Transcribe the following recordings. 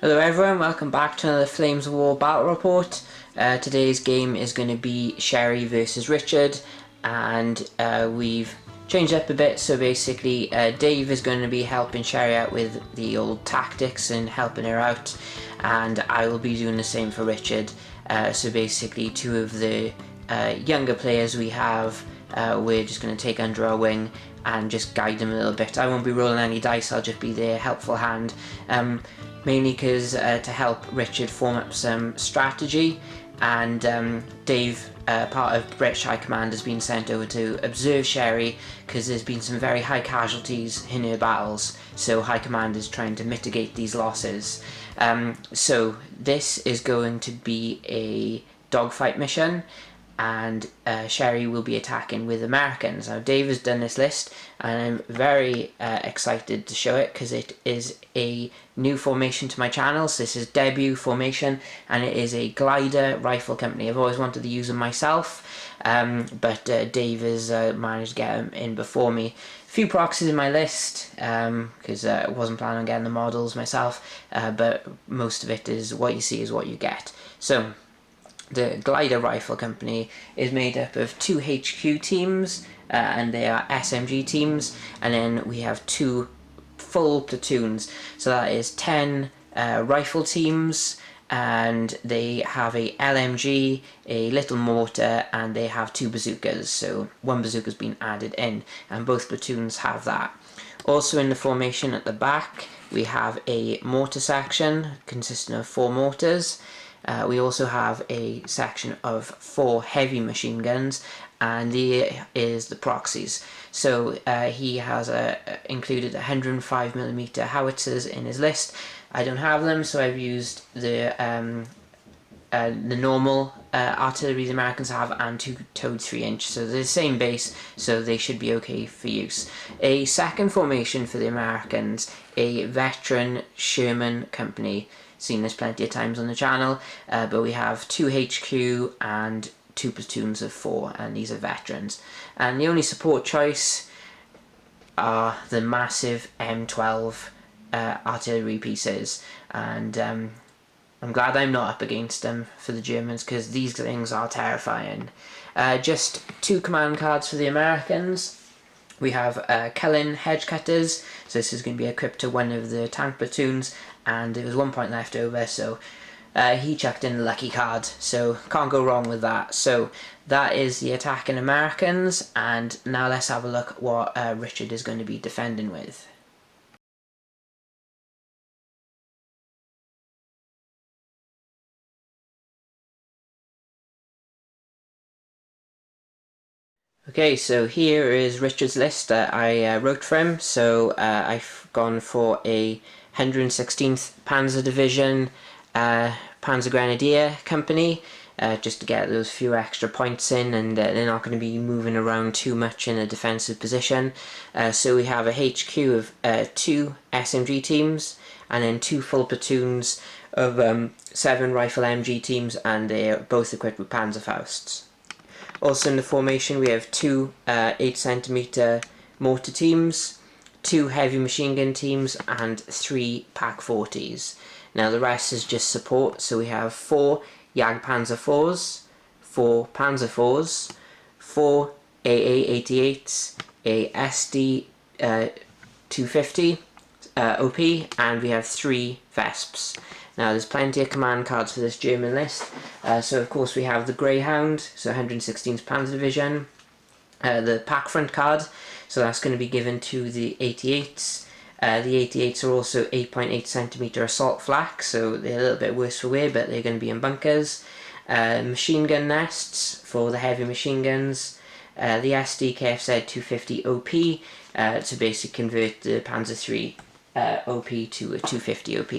Hello everyone, welcome back to another Flames of War battle report. Today's game is going to be Sherry versus Richard, and we've changed up a bit. So basically Dave is going to be helping Sherry out with the old tactics and helping her out, and I will be doing the same for Richard. So basically two of the younger players we have, we're just going to take under our wing and just guide them a little bit. I won't be rolling any dice, I'll just be their helpful hand. Mainly because to help Richard form up some strategy, and Dave, part of British High Command, has been sent over to observe Sherry because there's been some very high casualties in her battles, so High Command is trying to mitigate these losses. So this is going to be a dogfight mission, and Sherry will be attacking with Americans. Now Dave has done this list and I'm very excited to show it because it is a new formation to my channel. So this is debut formation and it is a glider rifle company. I've always wanted to use them myself, but Dave has managed to get them in before me. A few proxies in my list because I wasn't planning on getting the models myself, but most of it is what you see is what you get. So the Glider Rifle Company is made up of 2 HQ teams, and they are SMG teams, and then we have 2 full platoons, so that is 10 rifle teams, and they have a LMG, a little mortar, and they have 2 bazookas, so 1 bazooka's been added in, and both platoons have that. Also in the formation at the back, we have a mortar section consisting of 4 mortars. We also have a section of 4 heavy machine guns, and there is the proxies. So he has included 105mm howitzers in his list. I don't have them, so I've used the normal artillery the Americans have and 2 towed 3-inch, so they're the same base, so they should be okay for use. A second formation for the Americans, a veteran Sherman company. Seen this plenty of times on the channel, but we have 2 HQ and 2 platoons of 4, and these are veterans. And the only support choice are the massive M12 artillery pieces, and I'm glad I'm not up against them for the Germans because these things are terrifying. Just 2 command cards for the Americans. We have Cullen hedge cutters, so this is going to be equipped to one of the tank platoons, and there was 1 point left over, so he chucked in the lucky card, so can't go wrong with that. So that is the attacking Americans, and now let's have a look at what Richard is going to be defending with. Okay, so here is Richard's list that I wrote for him. So I've gone for a 116th Panzer Division Panzergrenadier company, just to get those few extra points in, and they're not going to be moving around too much in a defensive position. So we have a HQ of 2 SMG teams, and then 2 full platoons of 7 rifle MG teams, and they're both equipped with Panzerfausts. Also in the formation we have 2 8cm mortar teams, 2 heavy machine gun teams, and 3 Pak-40s. Now the rest is just support, so we have 4 Jagdpanzer 4s, 4 Panzer 4s, 4 AA-88s, a SD 250 OP, and we have 3 Vesps. Now there's plenty of command cards for this German list, so of course we have the Greyhound, so 116th Panzer Division, the pack front card, so that's going to be given to the 88s. The 88s are also 8.8cm assault flak, so they're a little bit worse for wear, but they're going to be in bunkers. Machine gun nests for the heavy machine guns, the SD KFZ 250 OP, to basically convert the Panzer III OP to a 250 OP,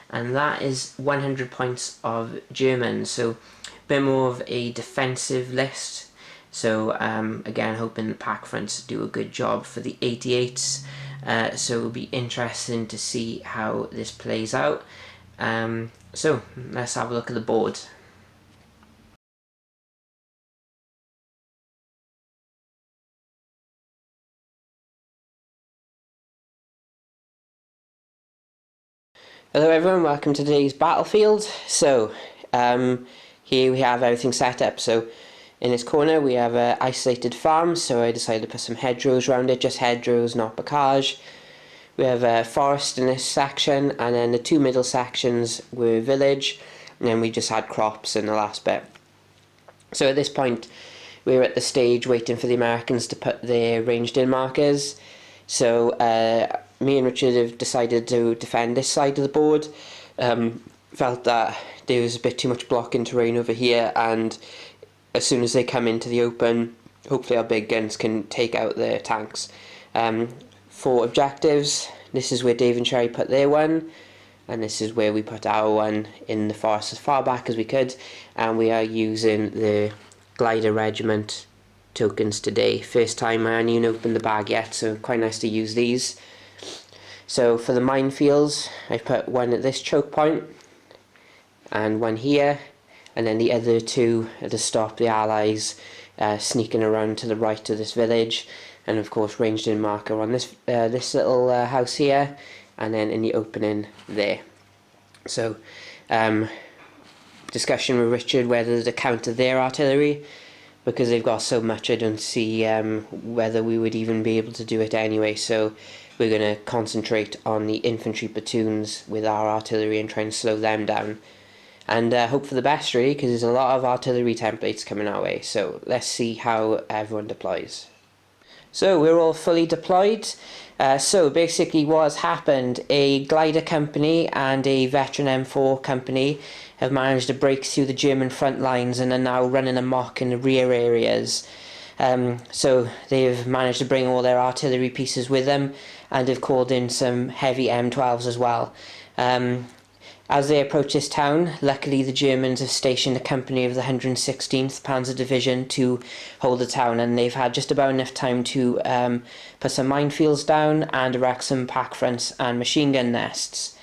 and that is 100 points of German, so a bit more of a defensive list. So again, hoping the pack fronts do a good job for the 88s, so it'll be interesting to see how this plays out. So let's have a look at the board. Hello everyone, welcome to today's battlefield. So, here we have everything set up. So, in this corner we have an isolated farm, so I decided to put some hedgerows around it, just hedgerows, not bocage. We have a forest in this section, and then the two middle sections were village, and then we just had crops in the last bit. So at this point, we're at the stage waiting for the Americans to put their ranged in markers. So me and Richard have decided to defend this side of the board. Felt that there was a bit too much blocking terrain over here, and as soon as they come into the open, hopefully our big guns can take out their tanks. For objectives, this is where Dave and Sherry put their one, and this is where we put our one in the forest as far back as we could, and we are using the glider regiment tokens today. First time I haven't even opened the bag yet, so quite nice to use these. So for the minefields, I put one at this choke point and one here, and then the other two to stop the allies sneaking around to the right of this village, and of course ranged in marker on this this little house here, and then in the opening there. So discussion with Richard whether to counter their artillery, because they've got so much. I don't see whether we would even be able to do it anyway, so we're going to concentrate on the infantry platoons with our artillery and try and slow them down, and hope for the best really, because there's a lot of artillery templates coming our way. So let's see how everyone deploys. So we're all fully deployed. So basically what has happened, a glider company and a veteran M4 company have managed to break through the German front lines and are now running amok in the rear areas. So they've managed to bring all their artillery pieces with them, and have called in some heavy M12s as well. As they approach this town, luckily the Germans have stationed a company of the 116th Panzer Division to hold the town, and they've had just about enough time to put some minefields down and erect some pack fronts and machine gun nests.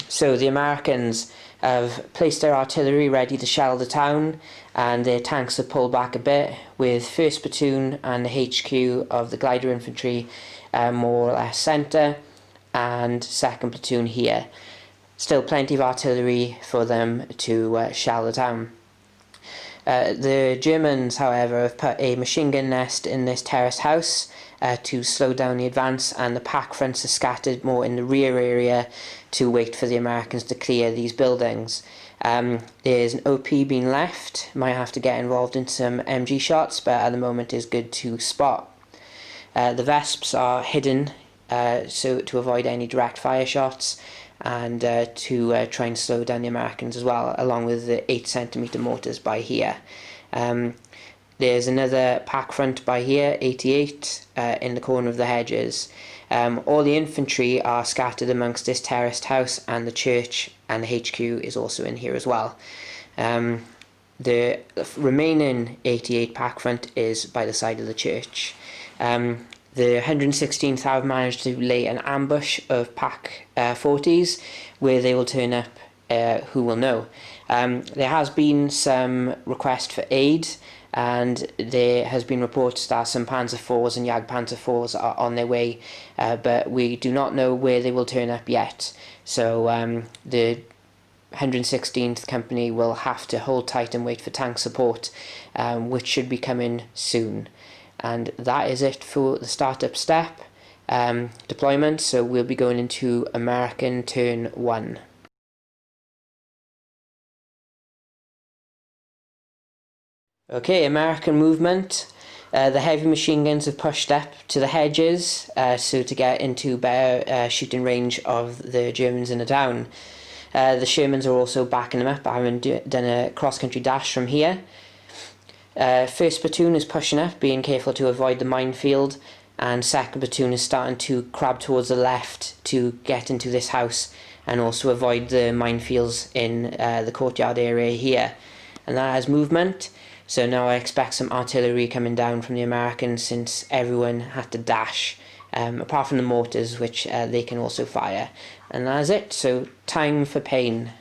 So the Americans have placed their artillery ready to shell the town, and their tanks have pulled back a bit, with 1st Platoon and the HQ of the glider infantry more or less centre, and 2nd Platoon here. Still plenty of artillery for them to shell the town. The Germans, however, have put a machine gun nest in this terraced house to slow down the advance, and the pack fronts are scattered more in the rear area to wait for the Americans to clear these buildings. There's an OP being left, might have to get involved in some MG shots, but at the moment is good to spot. The Vesps are hidden so to avoid any direct fire shots, and to try and slow down the Americans as well, along with the 8cm mortars by here. There's another pack front by here, 88, in the corner of the hedges. All the infantry are scattered amongst this terraced house, and the church and the HQ is also in here as well. The remaining 88 pack front is by the side of the church. The 116th have managed to lay an ambush of pack 40s, where they will turn up, who will know. There has been some request for aid, and there has been reports that some Panzer IVs and Panzer IVs are on their way, but we do not know where they will turn up yet. So the 116th company will have to hold tight and wait for tank support, which should be coming soon. And that is it for the startup step deployment. So we'll be going into American turn 1. Okay, American movement. The heavy machine guns have pushed up to the hedges, so to get into better shooting range of the Germans in the town. The Shermans are also backing them up, having done a cross-country dash from here. 1st Platoon is pushing up, being careful to avoid the minefield, and 2nd Platoon is starting to crab towards the left to get into this house and also avoid the minefields in the courtyard area here. And that has movement, so now I expect some artillery coming down from the Americans, since everyone had to dash, apart from the mortars, which they can also fire. And that is it, so time for pain.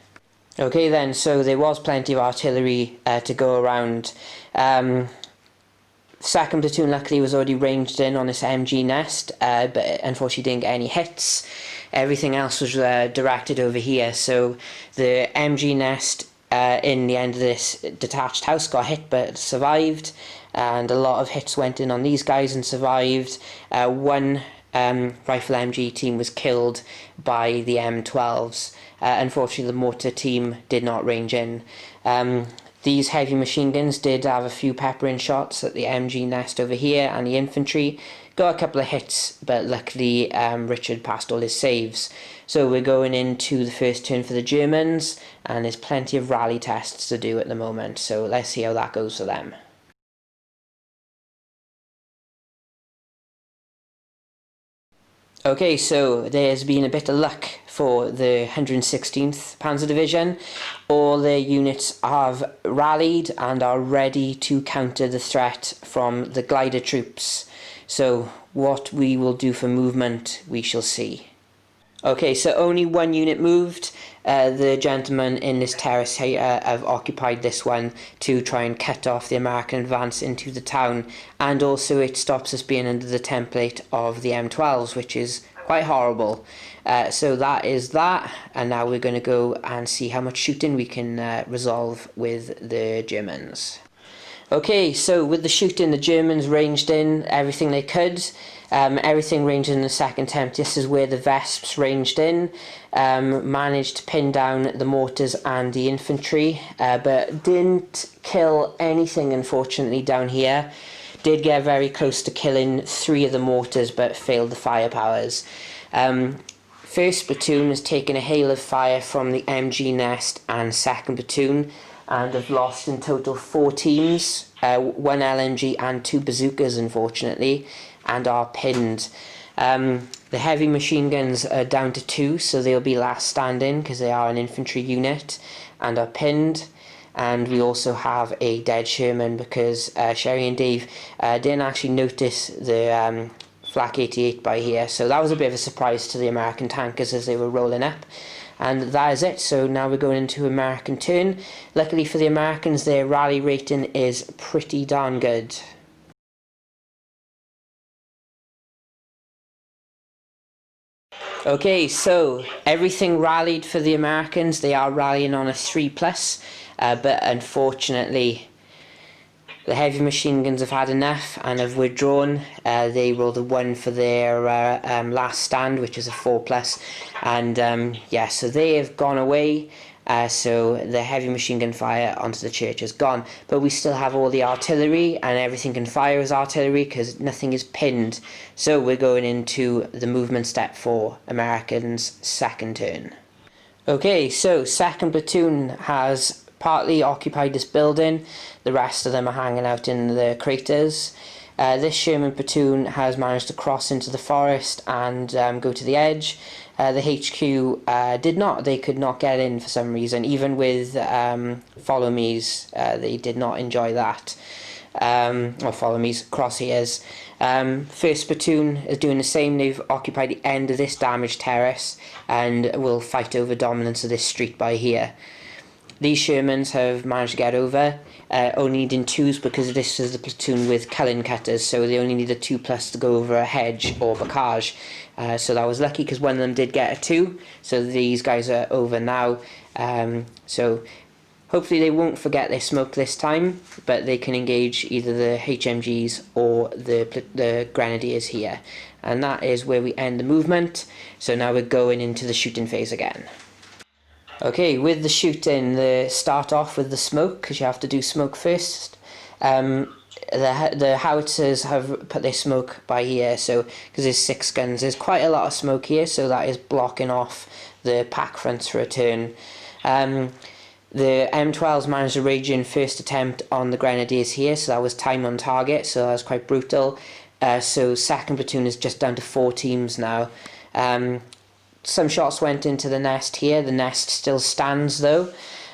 Okay then, so there was plenty of artillery to go around. 2nd Platoon luckily was already ranged in on this MG nest, but unfortunately didn't get any hits. everything else was directed over here. So the MG nest in the end of this detached house got hit but survived, and a lot of hits went in on these guys and survived. One rifle MG team was killed by the M12s. Unfortunately, the mortar team did not range in. These heavy machine guns did have a few peppering shots at the MG nest over here and the infantry. Got a couple of hits, but luckily Richard passed all his saves. So we're going into the first turn for the Germans, and there's plenty of rally tests to do at the moment, so let's see how that goes for them. Okay, so there's been a bit of luck for the 116th Panzer Division. All their units have rallied and are ready to counter the threat from the glider troops. So what we will do for movement, we shall see. Okay, so only one unit moved. The gentlemen in this terrace here have occupied this one to try and cut off the American advance into the town, and also it stops us being under the template of the M12s, which is quite horrible. So that is that, and now we're going to go and see how much shooting we can resolve with the Germans. Okay, so with the shooting, the Germans ranged in everything they could. Everything ranged in the second attempt. This is where the Vesps ranged in. Managed to pin down the mortars and the infantry, but didn't kill anything, unfortunately, down here. Did get very close to killing 3 of the mortars, but failed the firepowers. First platoon has taken a hail of fire from the MG nest and second platoon, and have lost in total 4 teams, 1 LMG and 2 bazookas, unfortunately, and are pinned. The heavy machine guns are down to 2, so they'll be last standing because they are an infantry unit and are pinned. And we also have a dead Sherman because Sherry and Dave didn't actually notice the Flak 88 by here, so that was a bit of a surprise to the American tankers as they were rolling up. And that is it, so now we're going into American turn. Luckily for the Americans, their rally rating is pretty darn good. Okay, so everything rallied for the Americans. They are rallying on a 3+, but unfortunately the heavy machine guns have had enough and have withdrawn. They rolled a 1 for their last stand, which is a 4+, and yeah, so they have gone away. So the heavy machine gun fire onto the church is gone, but we still have all the artillery, and everything can fire as artillery because nothing is pinned. So we're going into the movement step for Americans' second turn. Okay, so second platoon has partly occupied this building. The rest of them are hanging out in the craters. This Sherman platoon has managed to cross into the forest and go to the edge. The HQ did not. They could not get in for some reason. Even with follow me's, they did not enjoy that. Or follow me's, crosshairs. First platoon is doing the same. They've occupied the end of this damaged terrace and will fight over dominance of this street by here. These Shermans have managed to get over, only needing 2s because this is the platoon with cullen cutters, so they only need a 2+ to go over a hedge or bocage. So that was lucky because one of them did get a 2, so these guys are over now. So hopefully they won't forget their smoke this time, but they can engage either the HMGs or the Grenadiers here. And that is where we end the movement. So now we're going into the shooting phase again. Okay, with the shooting, start off with the smoke, because you have to do smoke first. The howitzers have put their smoke by here, so because there's 6 guns, there's quite a lot of smoke here, so that is blocking off the pack fronts for a turn. The M12s managed to rage in first attempt on the Grenadiers here, so that was time on target, so that was quite brutal. So second platoon is just down to 4 teams now. Some shots went into the nest here. The nest still stands though,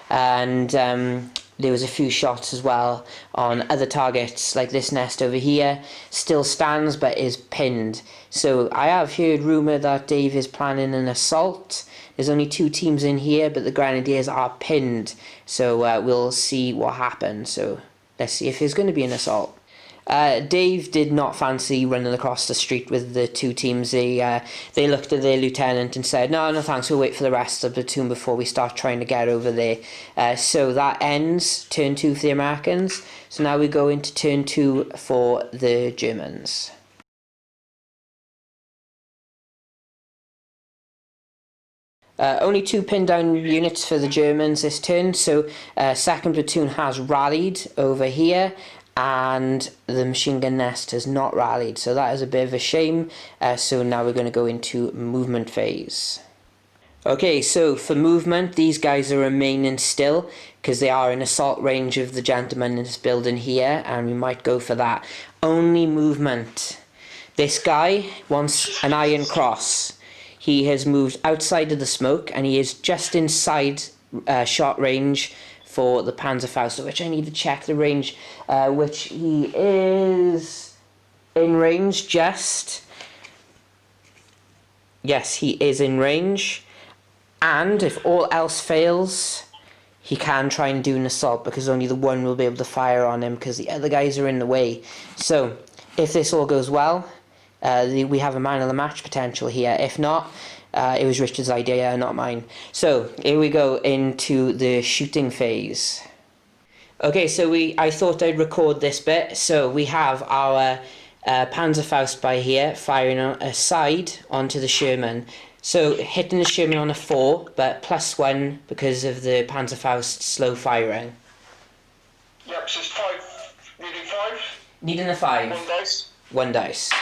and there was a few shots as well on other targets, like this nest over here still stands but is pinned. So I have heard rumour that Dave is planning an assault. There's only 2 teams in here, but the Grenadiers are pinned, so we'll see what happens. So let's see if there's going to be an assault. Dave did not fancy running across the street with the two teams. They looked at their lieutenant and said, no thanks, we'll wait for the rest of the platoon before we start trying to get over there. So that ends turn 2 for the Americans. So now we go into turn 2 for the Germans. Only 2 pinned down units for the Germans this turn, so 2nd platoon has rallied over here, and the machine gun nest has not rallied, so that is a bit of a shame. So now we're going to go into movement phase. Okay, so for movement, these guys are remaining still because they are in assault range of the gentleman in this building here, and we might go for that. Only movement. This guy wants an iron cross. He has moved outside of the smoke and he is just inside shot range for the Panzer FOW, which I need to check the range, which he is in range just. Yes, he is in range, and if all else fails, he can try and do an assault because only the one will be able to fire on him because the other guys are in the way. So if this all goes well, we have a man of the match potential here. If not, it was Richard's idea, not mine. So here we go into the shooting phase. Okay, so I thought I'd record this bit. So we have our Panzer FOW by here firing aside onto the Sherman. So hitting the Sherman on a 4, but +1 because of the Panzer FOW's slow firing. Yep, so it's 5. Needing 5? Needing a 5. 1 dice. 1 dice.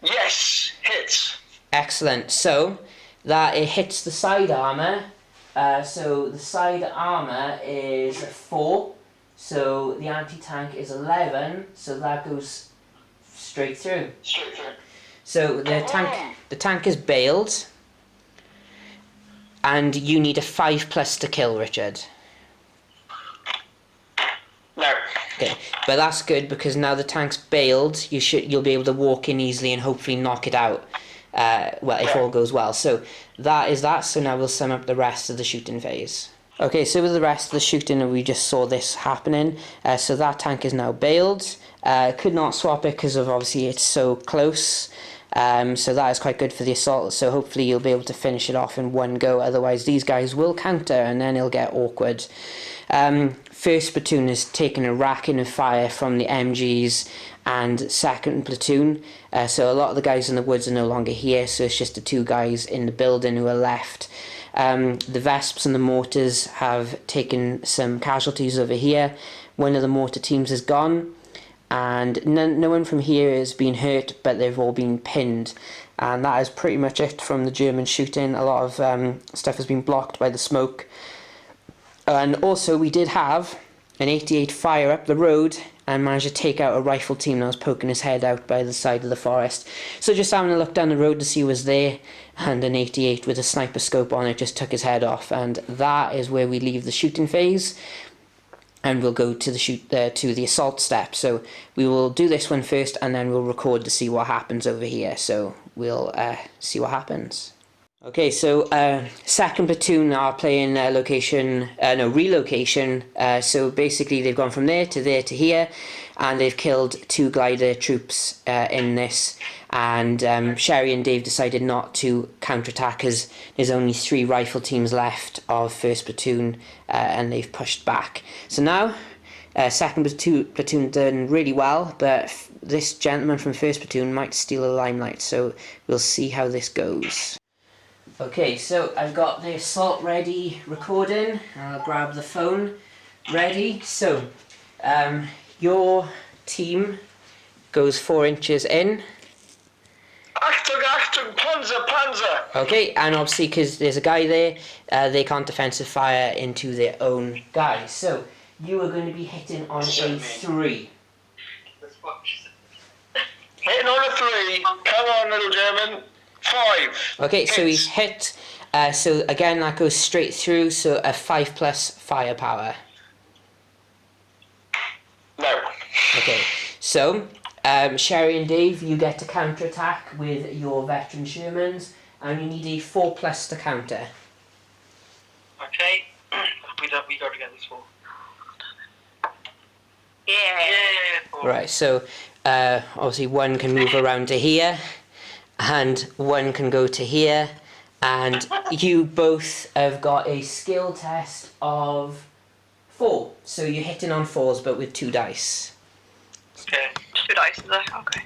Yes, hits. Excellent. So that it hits the side armour. So the side armour is a 4. So the anti-tank is 11. So that goes straight through. Straight through. So the tank is bailed, and you need a 5+ to kill, Richard. No. Okay, but that's good because now the tank's bailed. You'll be able to walk in easily and hopefully knock it out. If all goes well. So that is that. So now we'll sum up the rest of the shooting phase. Okay, so with the rest of the shooting, we just saw this happening. So that tank is now bailed. Could not swap it because of obviously it's so close. So that is quite good for the assault. So hopefully you'll be able to finish it off in one go. Otherwise, these guys will counter and then it'll get awkward. First platoon is taking a racking of fire from the MGs and second platoon. So a lot of the guys in the woods are no longer here. So it's just the 2 guys in the building who are left. The Vesps and the mortars have taken some casualties over here. One of the mortar teams is gone. And no one from here has been hurt, but they've all been pinned. And that is pretty much it from the German shooting. A lot of stuff has been blocked by the smoke. And also we did have an 88 fire up the road and managed to take out a rifle team that was poking his head out by the side of the forest. So just having a look down the road to see who was there, and an 88 with a sniper scope on it just took his head off. And that is where we leave the shooting phase. And we'll go to the assault step. So we will do this one first, and then we'll record to see what happens over here. So we'll see what happens. Okay, so second platoon are playing relocation. So basically they've gone from there to here, and they've killed 2 glider troops in this. And Sherry and Dave decided not to counterattack as there's only 3 rifle teams left of first platoon, and they've pushed back. So now second platoon done really well, but this gentleman from first platoon might steal the limelight. So we'll see how this goes. Okay, so I've got the assault ready recording. I'll grab the phone ready. So your team goes 4 inches in. Achtung, Panzer! Okay, and obviously because there's a guy there, they can't defensive fire into their own guy. So you are going to be hitting on a 3. Hitting on a 3. Come on, little German. 5. Okay, so he's hit. So again, that goes straight through. So a 5+ firepower. No. Okay, so Sherry and Dave, you get to counterattack with your veteran Shermans, and you need a 4+ to counter. Okay, we go to get this 4. Yeah. Right, so obviously one can move around to here, and one can go to here, and you both have got a skill test of 4. So you're hitting on 4s, but with 2 dice. Okay. 2 dice, is it? Okay.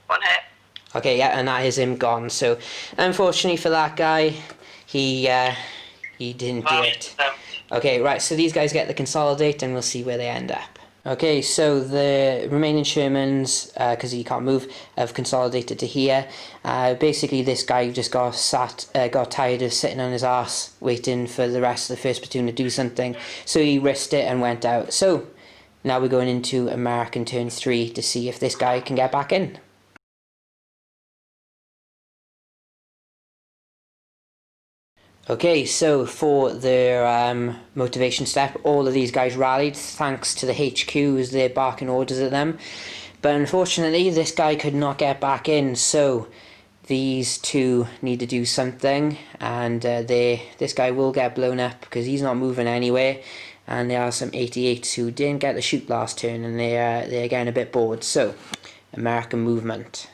1 hit. Okay, yeah, and that is him gone. So unfortunately for that guy, he didn't do it. Okay, right, so these guys get the consolidate, and we'll see where they end up. Okay, so the remaining Shermans, because he can't move, have consolidated to here. Basically, this guy just got tired of sitting on his arse waiting for the rest of the first platoon to do something, so he risked it and went out. So now we're going into American turn 3 to see if this guy can get back in. Okay, so for their motivation step, all of these guys rallied thanks to the HQ as they're barking orders at them. But unfortunately, this guy could not get back in, so these two need to do something, and this guy will get blown up because he's not moving anywhere. And there are some 88s who didn't get the shoot last turn, and they're getting a bit bored. So, American movement.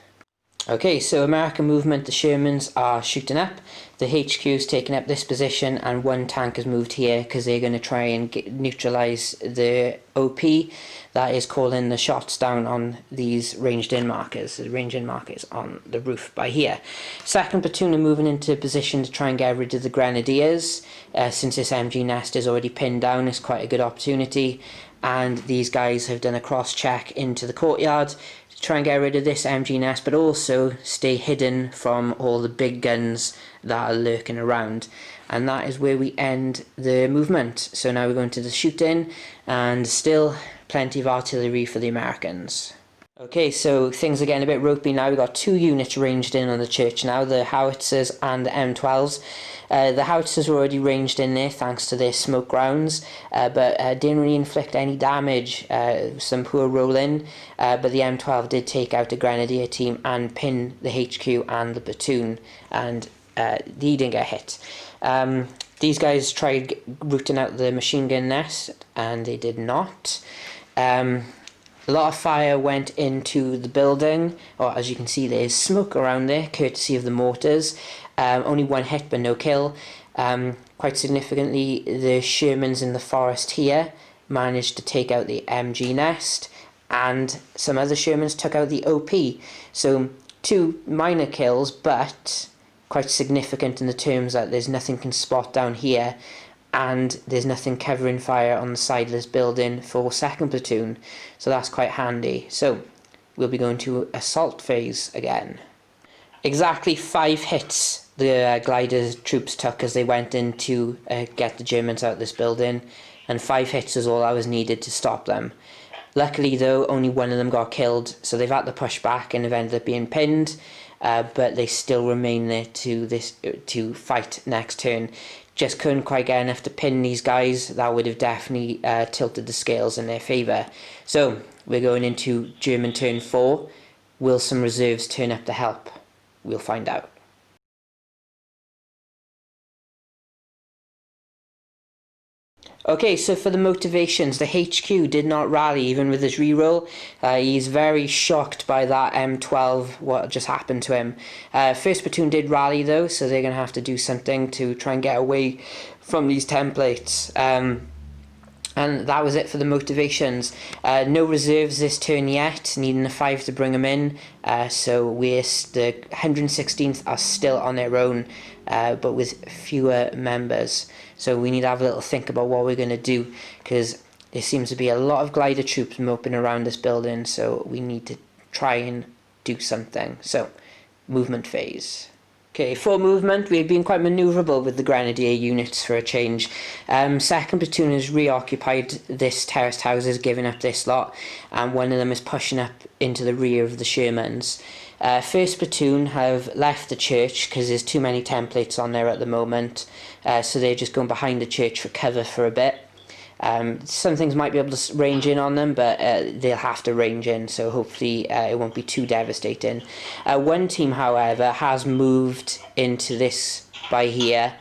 Okay, so American movement, the Shermans are shooting up. The HQ's taking up this position, and one tank has moved here because they're going to try and neutralise the OP that is calling the shots down on these ranged-in markers. The ranged-in markers on the roof by here. Second platoon are moving into position to try and get rid of the Grenadiers. Since this MG nest is already pinned down, it's quite a good opportunity. And these guys have done a cross-check into the courtyard to try and get rid of this MG nest, but also stay hidden from all the big guns that are lurking around. And that is where we end the movement. So now we're going to the shoot-in, and still plenty of artillery for the Americans. Okay, so things are getting a bit ropey now. We've got 2 units ranged in on the church now, the howitzers and the M12s. The howitzers were already ranged in there thanks to their smoke rounds, but didn't really inflict any damage. Some poor roll-in, but the M12 did take out a grenadier team and pin the HQ and the platoon, and he didn't get hit. These guys tried rooting out the machine gun nest, and they did not. A lot of fire went into the building, or as you can see there's smoke around there, courtesy of the mortars. Only 1 hit but no kill. Quite significantly, the Shermans in the forest here managed to take out the MG nest, and some other Shermans took out the OP. So 2 minor kills, but quite significant in the terms that there's nothing can spot down here, and there's nothing covering fire on the side of this building for second platoon, so that's quite handy. So we'll be going to assault phase again. Exactly 5 hits the glider troops took as they went in to get the Germans out of this building, and 5 hits is all that was needed to stop them. Luckily though, only 1 of them got killed, so they've had to push back and have ended up being pinned, but they still remain there to fight next turn. Just couldn't quite get enough to pin these guys. That would have definitely tilted the scales in their favour. So we're going into German turn 4. Will some reserves turn up to help? We'll find out. Okay, so for the motivations, the HQ did not rally even with his reroll. He's very shocked by that M12, what just happened to him. First platoon did rally though, so they're going to have to do something to try and get away from these templates. And that was it for the motivations. No reserves this turn yet, needing a 5 to bring them in. So the 116th are still on their own, but with fewer members. So we need to have a little think about what we're going to do, because there seems to be a lot of glider troops moping around this building, so we need to try and do something. So, movement phase. Okay, for movement, we've been quite manoeuvrable with the Grenadier units for a change. Second platoon has reoccupied this terraced houses, giving up this lot, and one of them is pushing up into the rear of the Shermans. First platoon have left the church because there's too many templates on there at the moment, so they're just going behind the church for cover for a bit. Some things might be able to range in on them, but they'll have to range in, so hopefully it won't be too devastating. One team, however, has moved into this by here,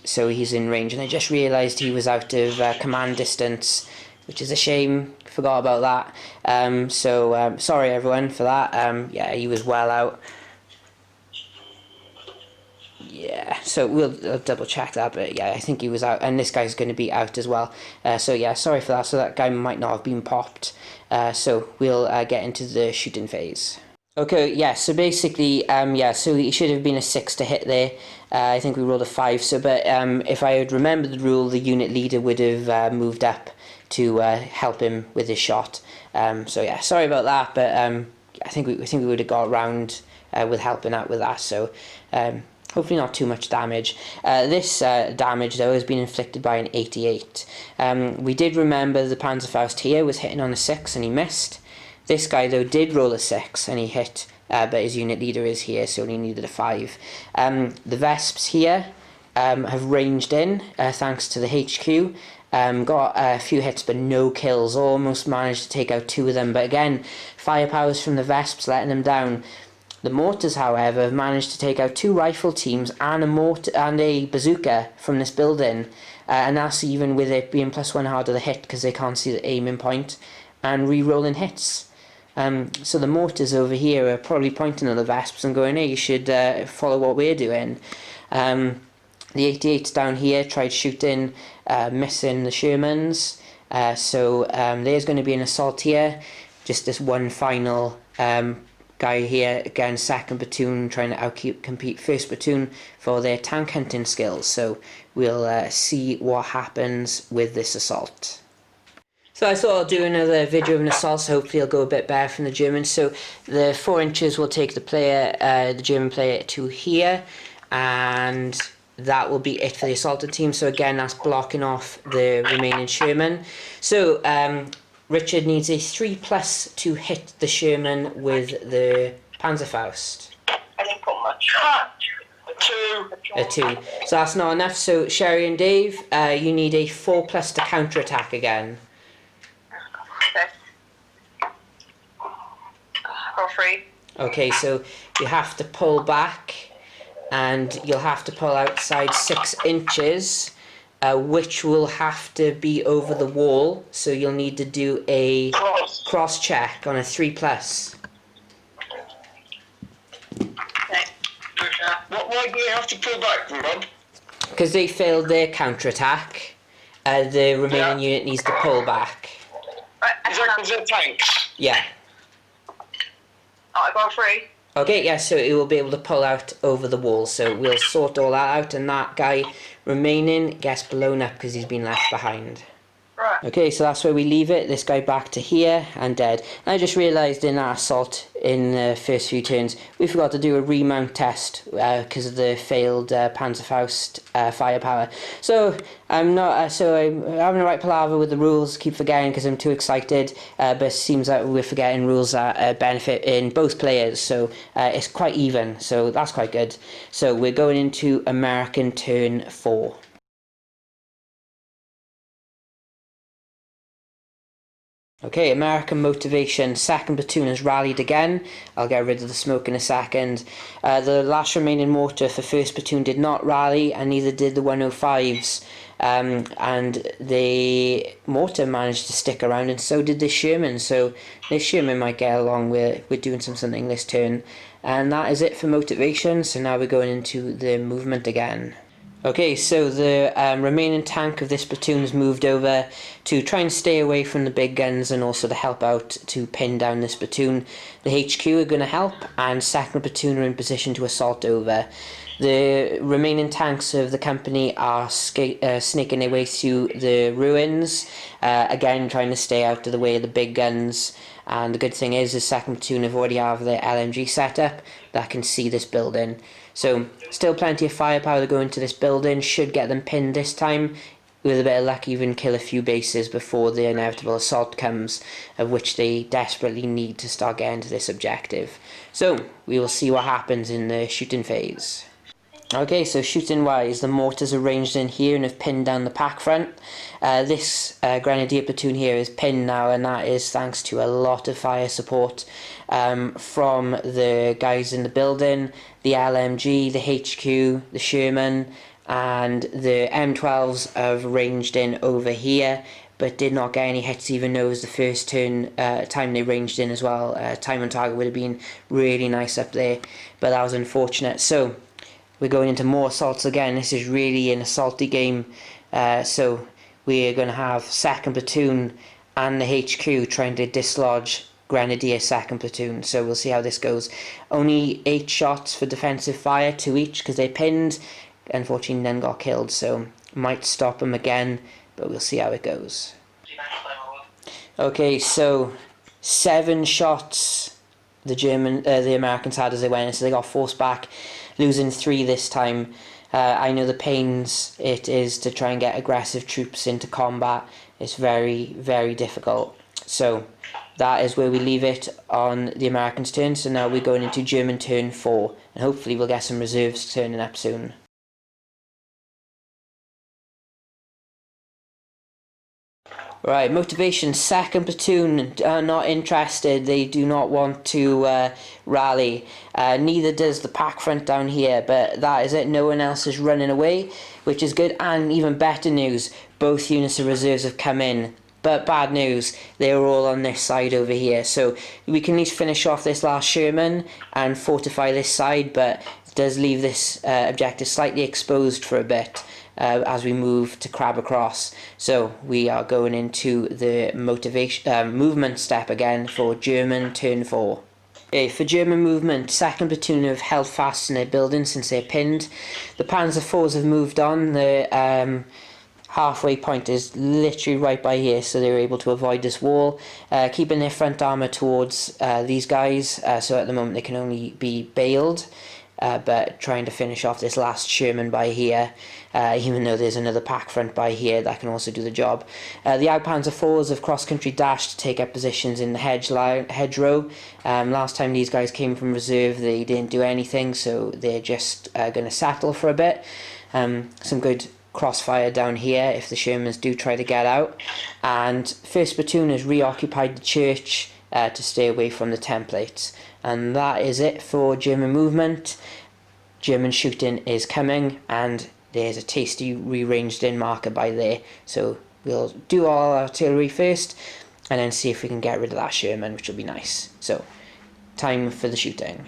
so he's in range, and I just realised he was out of command distance which is a shame. Forgot about that. Sorry everyone for that. Yeah, he was well out. Yeah, so we'll double check that, but yeah, I think he was out, and this guy's going to be out as well. So yeah, sorry for that. So that guy might not have been popped. So we'll get into the shooting phase. Okay, yeah, so basically, so it should have been a 6 to hit there. I think we rolled a 5, but if I had remembered the rule, the unit leader would have moved up to help him with his shot. So yeah, sorry about that, but I think we would have got around with helping out with that, so hopefully not too much damage. This damage, though, has been inflicted by an 88. We did remember the Panzerfaust here was hitting on a 6 and he missed. This guy, though, did roll a 6 and he hit, but his unit leader is here, so he needed a 5. The Vesps here have ranged in, thanks to the HQ. Got a few hits but no kills, almost managed to take out 2 of them, but again, firepowers from the Vesps letting them down. The mortars, however, have managed to take out 2 rifle teams and a bazooka from this building, and that's even with it being +1 harder to hit because they can't see the aiming point, and re-rolling hits. So the mortars over here are probably pointing at the Vesps and going, hey, you should follow what we're doing. The 88s down here tried shooting, missing the Shermans. So there's going to be an assault here. Just this one final guy here, again, 2nd platoon, trying to outcompete 1st platoon for their tank hunting skills. So we'll see what happens with this assault. So I thought I'll do another video of an assault, so hopefully it'll go a bit better from the Germans. So the 4 inches will take the German player to here, and that will be it for the assaulted team. So again, that's blocking off the remaining Sherman. So Richard needs a 3+ to hit the Sherman with the Panzerfaust. I didn't put much. 2. A 2. So that's not enough. So Sherry and Dave, you need a 4+ to counter-attack again. Okay. Roll 3. Okay, so you have to pull back, and you'll have to pull outside 6 inches, which will have to be over the wall, so you'll need to do a cross check on a 3+. Why do you have to pull back, Rob? Because they failed their counter-attack, the remaining unit needs to pull back. Is that because they're tanks? Yeah. Oh, I got 3. Okay, yeah, so it will be able to pull out over the wall, so we'll sort all that out, and that guy remaining gets blown up because he's been left behind. Right. Okay, so that's where we leave it. This guy back to here and dead. And I just realised in that assault in the first few turns, we forgot to do a remount test because of the failed Panzerfaust firepower. So I'm having a right palaver with the rules. Keep forgetting because I'm too excited. But it seems like we're forgetting rules that benefit in both players. So it's quite even. So that's quite good. So we're going into American turn 4. Okay, American motivation. 2nd platoon has rallied again. I'll get rid of the smoke in a second. The last remaining mortar for 1st platoon did not rally, and neither did the 105s. And the mortar managed to stick around, and so did the Sherman. So this Sherman might get along with doing something this turn. And that is it for motivation. So now we're going into the movement again. Okay, so the remaining tank of this platoon has moved over to try and stay away from the big guns and also to help out to pin down this platoon. The HQ are going to help, and 2nd platoon are in position to assault over. The remaining tanks of the company are snaking their way through the ruins, again trying to stay out of the way of the big guns. And the good thing is the 2nd platoon have already have their LMG set up that can see this building. So still plenty of firepower to go into this building, should get them pinned this time. With a bit of luck, even kill a few bases before the inevitable assault comes, of which they desperately need to start getting to this objective. So we will see what happens in the shooting phase. Okay, so shooting wise, the mortars are ranged in here and have pinned down the pack front. This grenadier platoon here is pinned now, and that is thanks to a lot of fire support from the guys in the building, the LMG, the HQ, the Sherman, and the M12s have ranged in over here but did not get any hits, even though it was the first time they ranged in as well. Time on target would have been really nice up there, but that was unfortunate. So we're going into more assaults again. This is really an assaulty game. So we are going to have 2nd Platoon and the HQ trying to dislodge Grenadier 2nd Platoon. So we'll see how this goes. Only 8 shots for defensive fire, 2 each, because they pinned. Unfortunately, none got killed, so might stop them again, but we'll see how it goes. Okay, so 7 shots the Americans had as they went in, so they got forced back, losing 3 this time. I know the pains it is to try and get aggressive troops into combat. It's very, very difficult. So that is where we leave it on the Americans' turn. So now we're going into German turn 4, and hopefully we'll get some reserves turning up soon. Right, motivation, 2nd Platoon not interested. They do not want to rally. Neither does the pack front down here, but that is it. No one else is running away, which is good. And even better news, both units of reserves have come in. But bad news, they are all on this side over here. So we can at least finish off this last Sherman and fortify this side, but it does leave this objective slightly exposed for a bit. As we move to crab across. So we are going into the movement step again for German turn 4. Okay, for German movement, 2nd Platoon have held fast in their building since they're pinned. The Panzer FOWs have moved on. The halfway point is literally right by here, so they're able to avoid this wall, keeping their front armour towards these guys, so at the moment they can only be bailed. But trying to finish off this last Sherman by here, even though there's another pack front by here that can also do the job. The Panzer FOWs have cross-country dashed to take up positions in the hedgerow. Last time these guys came from reserve, they didn't do anything, so they're just going to settle for a bit. Some good crossfire down here if the Shermans do try to get out. And 1st Platoon has reoccupied the church to stay away from the templates. And that is it for German movement. German shooting is coming, and there's a tasty rearranged in marker by there. So we'll do all our artillery first, and then see if we can get rid of that Sherman, which will be nice. So, time for the shooting.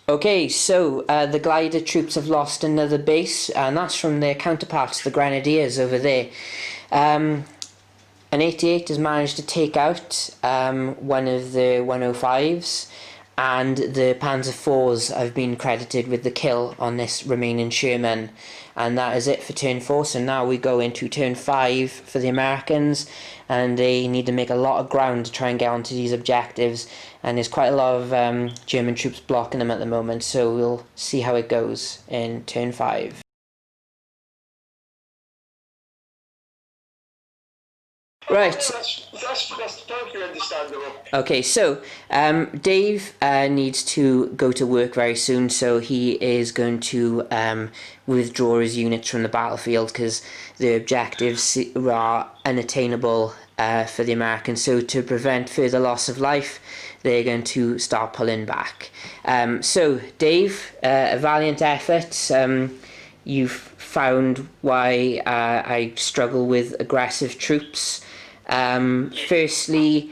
Okay, so the glider troops have lost another base, and that's from their counterparts, the Grenadiers over there. An 88 has managed to take out one of the 105s, and the Panzer FOWs have been credited with the kill on this remaining Sherman. And that is it for turn 4, so now we go into turn 5 for the Americans, and they need to make a lot of ground to try and get onto these objectives, and there's quite a lot of German troops blocking them at the moment, so we'll see how it goes in turn 5. Right. That's totally understandable. Okay, so Dave needs to go to work very soon, so he is going to withdraw his units from the battlefield because the objectives are unattainable for the Americans. So to prevent further loss of life, they're going to start pulling back. So Dave, a valiant effort. You've found why I struggle with aggressive troops. Firstly,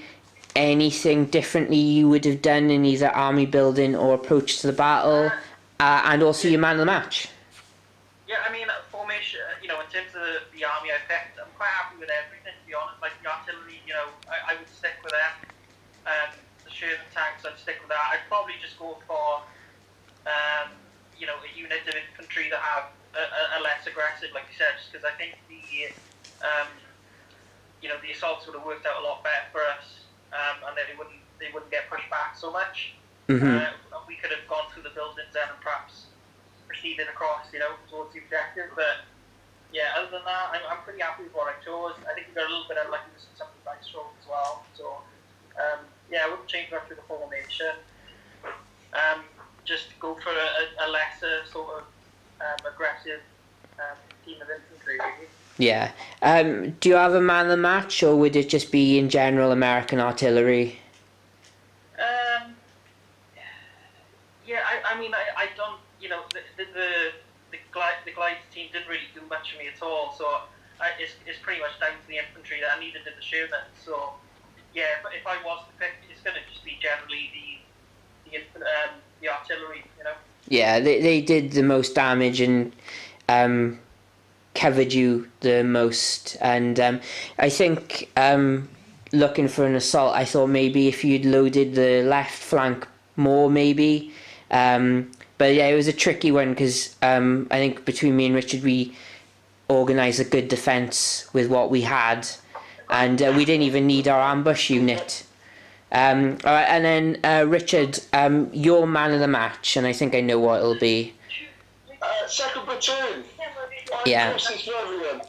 anything differently you would have done in either army building or approach to the battle, and also your man of the match? Yeah, I mean, formation, in terms of the army I picked, I'm quite happy with everything, to be honest. Like, the artillery, I would stick with that. The Sherman tanks, I'd stick with that. I'd probably just go for, a unit of infantry that have a less aggressive, like you said, just because I think the assaults would have worked out a lot better for us, and then they wouldn't get pushed back so much. Mm-hmm. We could have gone through the buildings then and perhaps proceeded across, towards the objective. But yeah, other than that, I'm pretty happy with what I chose. I think we got a little bit unlucky with some of the dice rolls as well. So I wouldn't change much with the formation. Just go for a lesser sort of aggressive team of infantry, really. Yeah. Do you have a man of the match, or would it just be in general American artillery? I don't, the glide team didn't really do much for me at all, so is pretty much down to the infantry that I needed in the Sherman. So yeah, but if I was to pick, it's going to just be generally the artillery, you know. Yeah, they did the most damage and covered you the most, and I think looking for an assault, I thought maybe if you'd loaded the left flank more, maybe. But yeah, it was a tricky one because I think between me and Richard, we organised a good defence with what we had, and we didn't even need our ambush unit. All right, and then Richard, your man of the match, and I think I know what it'll be. Second platoon. Yeah. For everyone.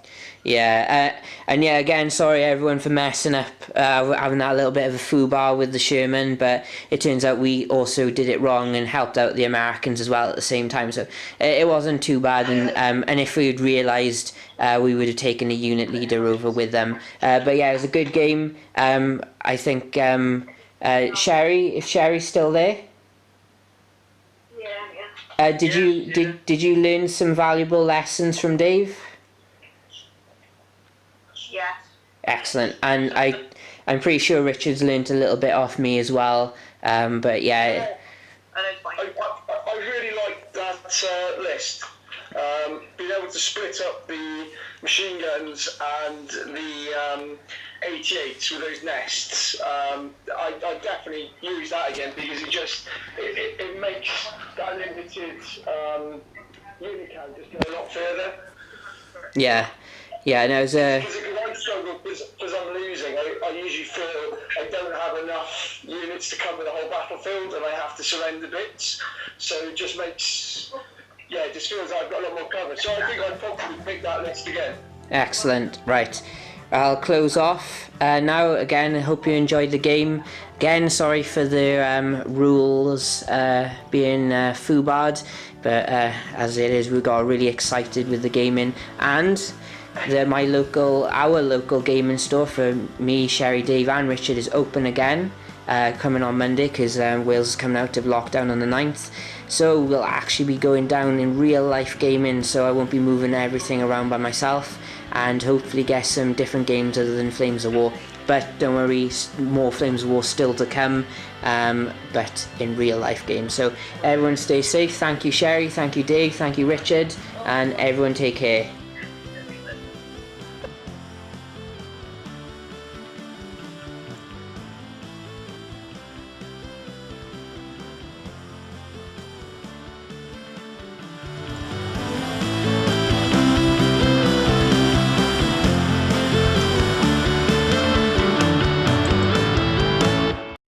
Yeah, and yeah, again, sorry everyone for messing up, having that little bit of a foobar with the Sherman, but it turns out we also did it wrong and helped out the Americans as well at the same time, so it wasn't too bad, and if we had realised, we would have taken a unit leader over with them. But yeah, it was a good game. I think Sherry, if Sherry's still there. Yeah. Did you learn some valuable lessons from Dave? Yes. Excellent, and I'm pretty sure Richard's learnt a little bit off me as well. But yeah, I really like that list. Being able to split up the machine guns and the 88s with those nests. I definitely use that again because it makes that limited unit count just go a lot further. yeah, no, it was Because I struggle because I'm losing. I usually feel I don't have enough units to cover the whole battlefield and I have to surrender bits. So it just makes, it just feels like I've got a lot more cover. So I think I'd probably pick that list again. excellent. Right, I'll close off now. Again, I hope you enjoyed the game. Again, sorry for the rules being foobarred, but as it is, we got really excited with the gaming, and our local gaming store for me, Sherry, Dave and Richard is open again, coming on Monday because Wales is coming out of lockdown on the 9th, so we'll actually be going down in real life gaming, so I won't be moving everything around by myself, and hopefully get some different games other than Flames of War. But don't worry, more Flames of War still to come, but in real life games. So everyone stay safe. Thank you Sherry, thank you Dave, thank you Richard, and everyone take care.